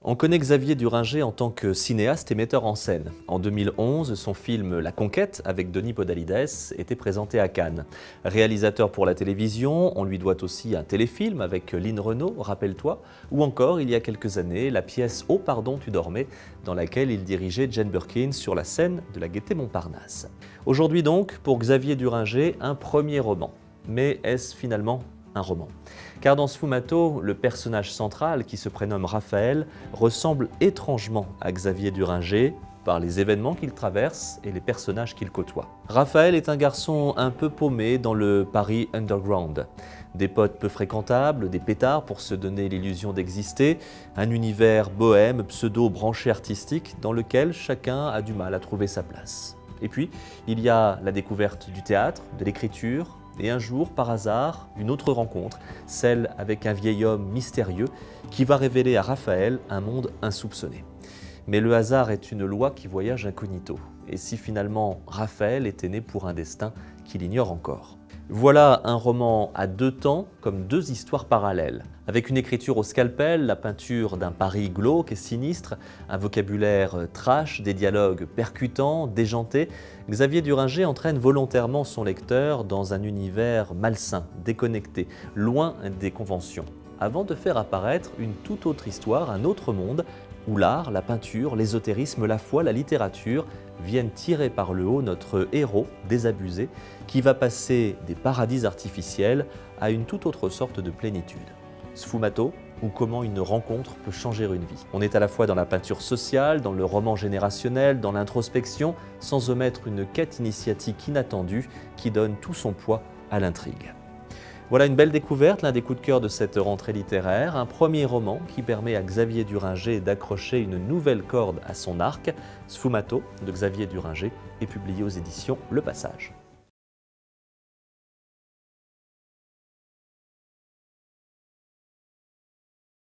On connaît Xavier Duringer en tant que cinéaste et metteur en scène. En 2011, son film La Conquête, avec Denis Podalides, était présenté à Cannes. Réalisateur pour la télévision, on lui doit aussi un téléfilm avec Line Renaud, Rappelle-toi, ou encore, il y a quelques années, la pièce Oh pardon, tu dormais, dans laquelle il dirigeait Jane Birkin sur la scène de la Gaîté Montparnasse. Aujourd'hui donc, pour Xavier Duringer, un premier roman. Mais est-ce finalement un roman? Car dans Sfumato, le personnage central, qui se prénomme Raphaël, ressemble étrangement à Xavier Duringer par les événements qu'il traverse et les personnages qu'il côtoie. Raphaël est un garçon un peu paumé dans le Paris underground. Des potes peu fréquentables, des pétards pour se donner l'illusion d'exister, un univers bohème, pseudo-branché artistique dans lequel chacun a du mal à trouver sa place. Et puis, il y a la découverte du théâtre, de l'écriture, et un jour, par hasard, une autre rencontre, celle avec un vieil homme mystérieux qui va révéler à Raphaël un monde insoupçonné. Mais le hasard est une loi qui voyage incognito. Et si finalement Raphaël était né pour un destin qu'il ignore encore? Voilà un roman à deux temps, comme deux histoires parallèles. Avec une écriture au scalpel, la peinture d'un Paris glauque et sinistre, un vocabulaire trash, des dialogues percutants, déjantés, Xavier Duringer entraîne volontairement son lecteur dans un univers malsain, déconnecté, loin des conventions, avant de faire apparaître une toute autre histoire, un autre monde, où l'art, la peinture, l'ésotérisme, la foi, la littérature viennent tirer par le haut notre héros désabusé qui va passer des paradis artificiels à une toute autre sorte de plénitude. Sfumato, ou comment une rencontre peut changer une vie. On est à la fois dans la peinture sociale, dans le roman générationnel, dans l'introspection, sans omettre une quête initiatique inattendue qui donne tout son poids à l'intrigue. Voilà une belle découverte, l'un des coups de cœur de cette rentrée littéraire, un premier roman qui permet à Xavier Duringer d'accrocher une nouvelle corde à son arc. Sfumato de Xavier Duringer est publié aux éditions Le Passage.